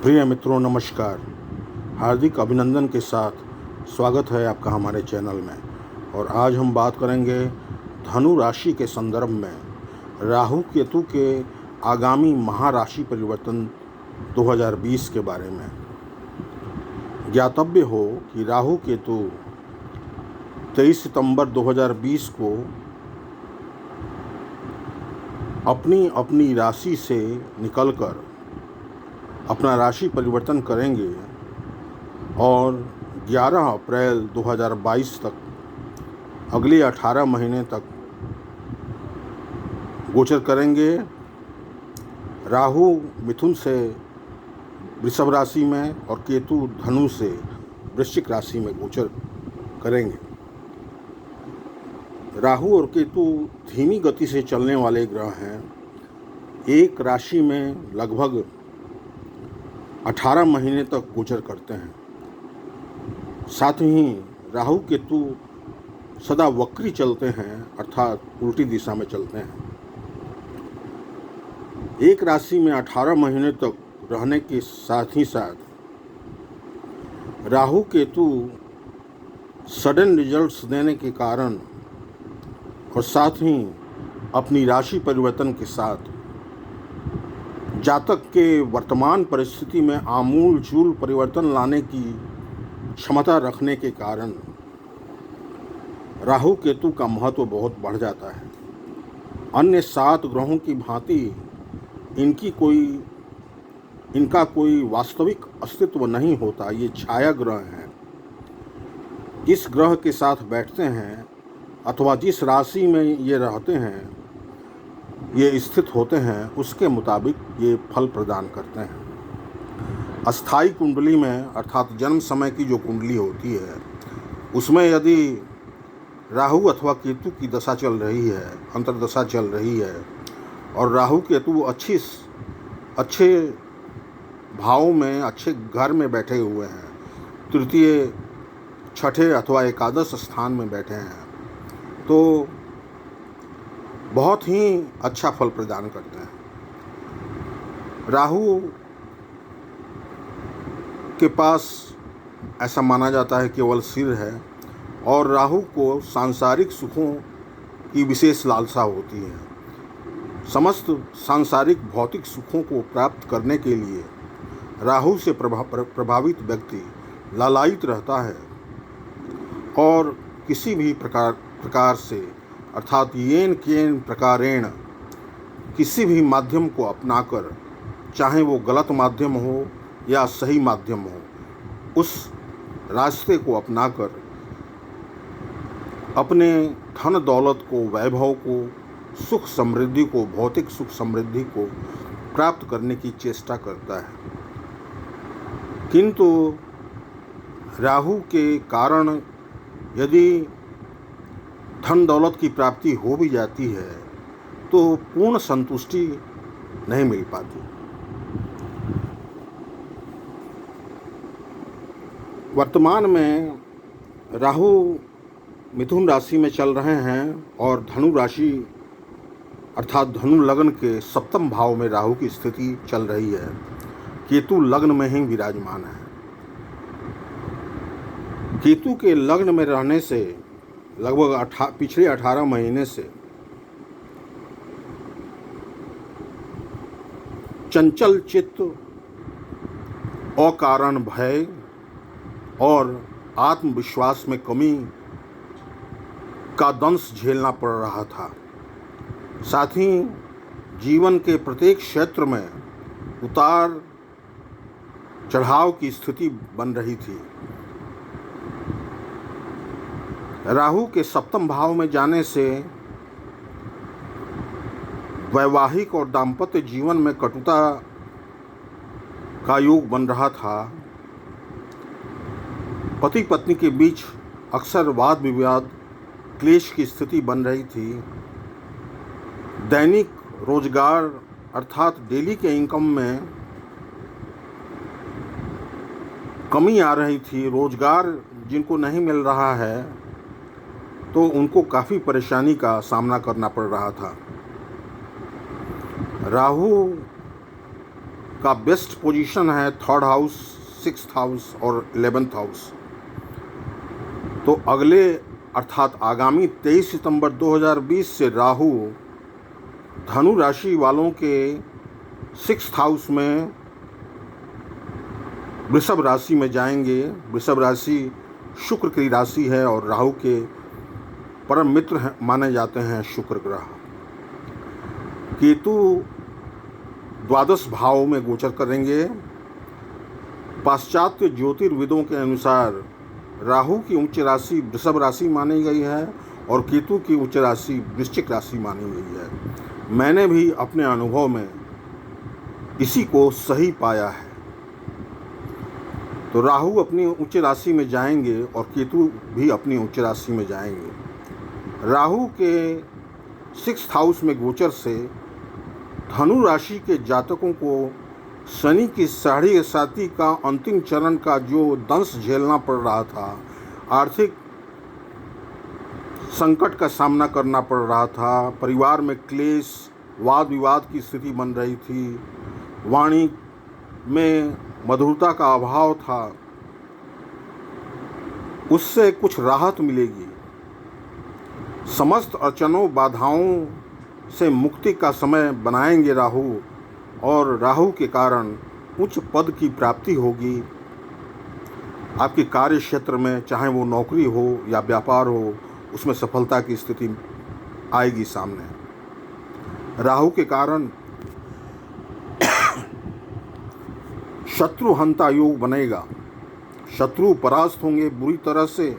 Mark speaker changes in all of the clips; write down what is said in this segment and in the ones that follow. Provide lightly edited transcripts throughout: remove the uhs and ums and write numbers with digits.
Speaker 1: प्रिय मित्रों, नमस्कार। हार्दिक अभिनंदन के साथ स्वागत है आपका हमारे चैनल में। और आज हम बात करेंगे धनु राशि के संदर्भ में राहु केतु के आगामी महाराशि परिवर्तन 2020 के बारे में। ज्ञातव्य हो कि राहु केतु 23 सितंबर 2020 को अपनी अपनी राशि से निकलकर अपना राशि परिवर्तन करेंगे और 11 अप्रैल 2022 तक अगले 18 महीने तक गोचर करेंगे। राहु मिथुन से वृषभ राशि में और केतु धनु से वृश्चिक राशि में गोचर करेंगे। राहु और केतु धीमी गति से चलने वाले ग्रह हैं। एक राशि में लगभग 18 महीने तक गोचर करते हैं। साथ ही राहु केतु सदा वक्री चलते हैं, अर्थात उल्टी दिशा में चलते हैं। एक राशि में 18 महीने तक रहने के साथ ही साथ राहु केतु सडन रिजल्ट्स देने के कारण और साथ ही अपनी राशि परिवर्तन के साथ जातक के वर्तमान परिस्थिति में आमूल चूल परिवर्तन लाने की क्षमता रखने के कारण राहु केतु का महत्व बहुत बढ़ जाता है। अन्य 7 ग्रहों की भांति इनका कोई वास्तविक अस्तित्व नहीं होता। ये छाया ग्रह हैं। जिस ग्रह के साथ बैठते हैं अथवा जिस राशि में ये रहते हैं, ये स्थित होते हैं, उसके मुताबिक ये फल प्रदान करते हैं। अस्थाई कुंडली में अर्थात जन्म समय की जो कुंडली होती है, उसमें यदि राहु अथवा केतु की दशा चल रही है, अंतर्दशा चल रही है और राहु केतु अच्छे भाव में, अच्छे घर में बैठे हुए हैं, तृतीय, छठे अथवा एकादश स्थान में बैठे हैं, तो बहुत ही अच्छा फल प्रदान करते हैं। राहु के पास ऐसा माना जाता है केवल सिर है और राहु को सांसारिक सुखों की विशेष लालसा होती है। समस्त सांसारिक भौतिक सुखों को प्राप्त करने के लिए राहु से प्रभावित व्यक्ति लालायित रहता है और किसी भी प्रकार से अर्थात येन केन प्रकारेण किसी भी माध्यम को अपनाकर, चाहे वो गलत माध्यम हो या सही माध्यम हो, उस रास्ते को अपनाकर अपने धन दौलत को, वैभव को, सुख समृद्धि को, भौतिक सुख समृद्धि को प्राप्त करने की चेष्टा करता है। किंतु राहु के कारण यदि धन दौलत की प्राप्ति हो भी जाती है तो पूर्ण संतुष्टि नहीं मिल पाती। वर्तमान में राहु मिथुन राशि में चल रहे हैं और धनु राशि अर्थात धनु लग्न के 7वें भाव में राहु की स्थिति चल रही है। केतु लग्न में ही विराजमान है। केतु के लग्न में रहने से लगभग पिछले 18 महीने से चंचल चित्त, अकारण भय और आत्मविश्वास में कमी का दंश झेलना पड़ रहा था। साथ ही जीवन के प्रत्येक क्षेत्र में उतार चढ़ाव की स्थिति बन रही थी। राहु के 7वें भाव में जाने से वैवाहिक और दाम्पत्य जीवन में कटुता का योग बन रहा था। पति पत्नी के बीच अक्सर वाद विवाद, क्लेश की स्थिति बन रही थी। दैनिक रोजगार अर्थात डेली के इनकम में कमी आ रही थी। रोजगार जिनको नहीं मिल रहा है तो उनको काफ़ी परेशानी का सामना करना पड़ रहा था। राहु का बेस्ट पोजीशन है 3rd हाउस, 6th हाउस और 11th हाउस। तो अगले अर्थात आगामी 23 सितंबर 2020 से राहु धनु राशि वालों के 6th हाउस में वृषभ राशि में जाएंगे। वृषभ राशि शुक्र की राशि है और राहु के परम मित्र माने जाते हैं शुक्र ग्रह। केतु द्वादश भाव में गोचर करेंगे। पाश्चात्य ज्योतिर्विदों के अनुसार राहु की उच्च राशि वृषभ राशि मानी गई है और केतु की उच्च राशि वृश्चिक राशि मानी गई है। मैंने भी अपने अनुभव में इसी को सही पाया है। तो राहु अपनी उच्च राशि में जाएंगे और केतु भी अपनी उच्च राशि में जाएंगे। राहु के 6th हाउस में गोचर से धनु राशि के जातकों को शनि की साढ़े साथी का अंतिम चरण का जो दंश झेलना पड़ रहा था, आर्थिक संकट का सामना करना पड़ रहा था, परिवार में क्लेश, वाद विवाद की स्थिति बन रही थी, वाणी में मधुरता का अभाव था, उससे कुछ राहत मिलेगी। समस्त अड़चनों बाधाओं से मुक्ति का समय बनाएंगे राहु और राहु के कारण उच्च पद की प्राप्ति होगी। आपके कार्य क्षेत्र में चाहे वो नौकरी हो या व्यापार हो, उसमें सफलता की स्थिति आएगी सामने। राहु के कारण शत्रु हंता योग बनेगा। शत्रु परास्त होंगे बुरी तरह से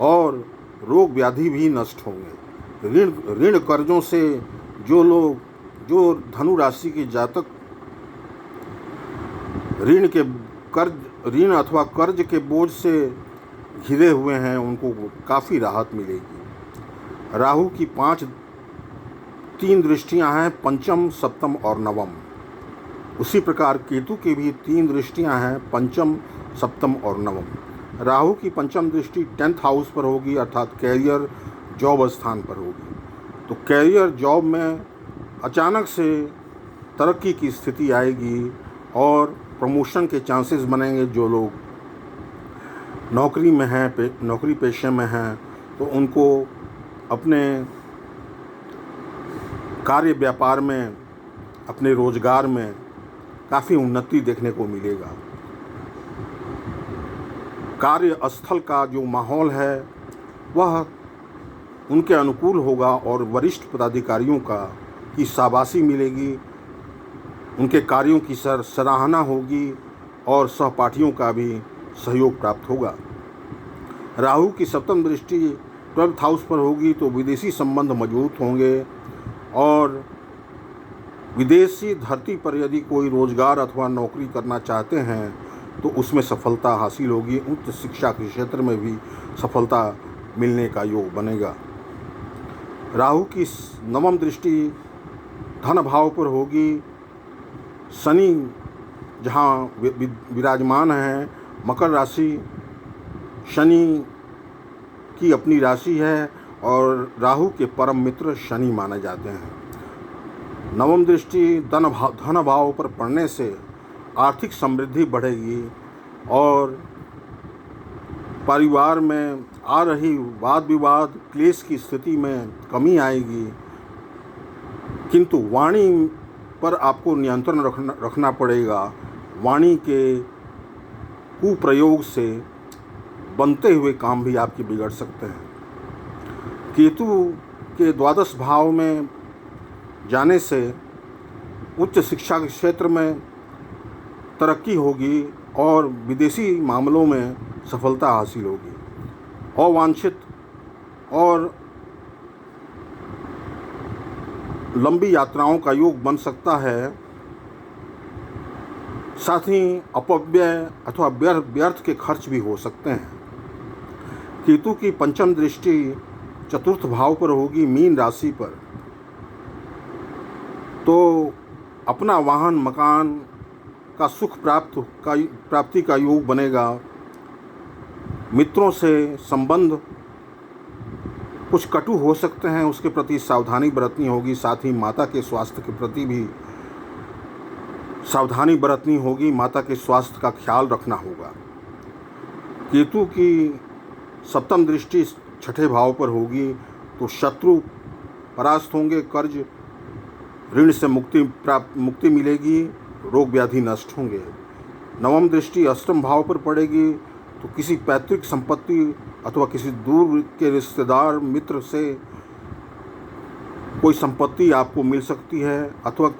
Speaker 1: और रोग व्याधि भी नष्ट होंगे। ऋण कर्जों से जो धनु राशि के जातक ऋण अथवा कर्ज के बोझ से घिरे हुए हैं, उनको काफ़ी राहत मिलेगी। राहु की 3 दृष्टियां हैं, पंचम, सप्तम और नवम। उसी प्रकार केतु की भी 3 दृष्टियां हैं, पंचम, सप्तम और नवम। राहु की पंचम दृष्टि 10th हाउस पर होगी, अर्थात कैरियर जॉब स्थान पर होगी। तो कैरियर जॉब में अचानक से तरक्की की स्थिति आएगी और प्रमोशन के चांसेस बनेंगे। जो लोग नौकरी में हैं, नौकरी पेशे में हैं, तो उनको अपने कार्य व्यापार में, अपने रोजगार में काफ़ी उन्नति देखने को मिलेगा। कार्यस्थल का जो माहौल है वह उनके अनुकूल होगा और वरिष्ठ पदाधिकारियों की शाबाशी मिलेगी, उनके कार्यों की सराहना होगी और सहपाठियों का भी सहयोग प्राप्त होगा। राहु की सप्तम दृष्टि 12th हाउस पर होगी तो विदेशी संबंध मजबूत होंगे और विदेशी धरती पर यदि कोई रोजगार अथवा नौकरी करना चाहते हैं तो उसमें सफलता हासिल होगी। उच्च शिक्षा के क्षेत्र में भी सफलता मिलने का योग बनेगा। राहु की 9वीं दृष्टि धन भाव पर होगी। शनि जहाँ विराजमान है, मकर राशि शनि की अपनी राशि है और राहु के परम मित्र शनि माने जाते हैं। 9वीं दृष्टि धन भाव पर पड़ने से आर्थिक समृद्धि बढ़ेगी और परिवार में आ रही वाद विवाद क्लेश की स्थिति में कमी आएगी, किंतु वाणी पर आपको नियंत्रण रखना पड़ेगा। वाणी के कुप्रयोग से बनते हुए काम भी आपके बिगड़ सकते हैं। केतु के द्वादश भाव में जाने से उच्च शिक्षा के क्षेत्र में तरक्की होगी और विदेशी मामलों में सफलता हासिल होगी। अवांछित और लंबी यात्राओं का योग बन सकता है। साथ ही अपव्यय अथवा व्यर्थ के खर्च भी हो सकते हैं। केतु की पंचम दृष्टि 4th भाव पर होगी, मीन राशि पर, तो अपना वाहन मकान का सुख प्राप्ति का योग बनेगा। मित्रों से संबंध कुछ कटु हो सकते हैं, उसके प्रति सावधानी बरतनी होगी। साथ ही माता के स्वास्थ्य के प्रति भी सावधानी बरतनी होगी, माता के स्वास्थ्य का ख्याल रखना होगा। केतु की सप्तम दृष्टि छठे भाव पर होगी तो शत्रु परास्त होंगे, कर्ज ऋण से मुक्ति मिलेगी, रोग व्याधि नष्ट होंगे। नवम दृष्टि अष्टम भाव पर पड़ेगी तो किसी पैतृक संपत्ति अथवा किसी दूर के रिश्तेदार मित्र से कोई संपत्ति आपको मिल सकती है अथवा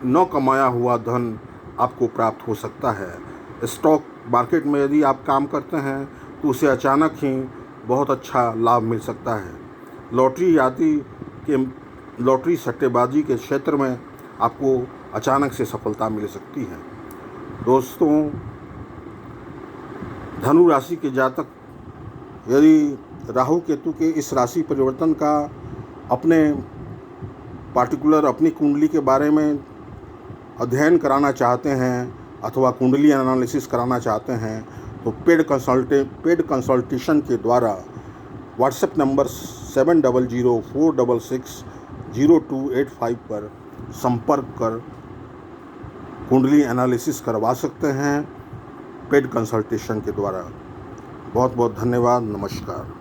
Speaker 1: न कमाया हुआ धन आपको प्राप्त हो सकता है। स्टॉक मार्केट में यदि आप काम करते हैं तो उसे अचानक ही बहुत अच्छा लाभ मिल सकता है। लॉटरी सट्टेबाजी के क्षेत्र में आपको अचानक से सफलता मिल सकती है। दोस्तों, धनु राशि के जातक यदि राहु केतु के इस राशि परिवर्तन का अपनी कुंडली के बारे में अध्ययन कराना चाहते हैं अथवा कुंडली एनालिसिस कराना चाहते हैं तो पेड कंसल्टेशन के द्वारा व्हाट्सएप नंबर 7004660285 पर संपर्क कर कुंडली एनालिसिस करवा सकते हैं पेड कंसल्टेशन के द्वारा। बहुत बहुत धन्यवाद। नमस्कार।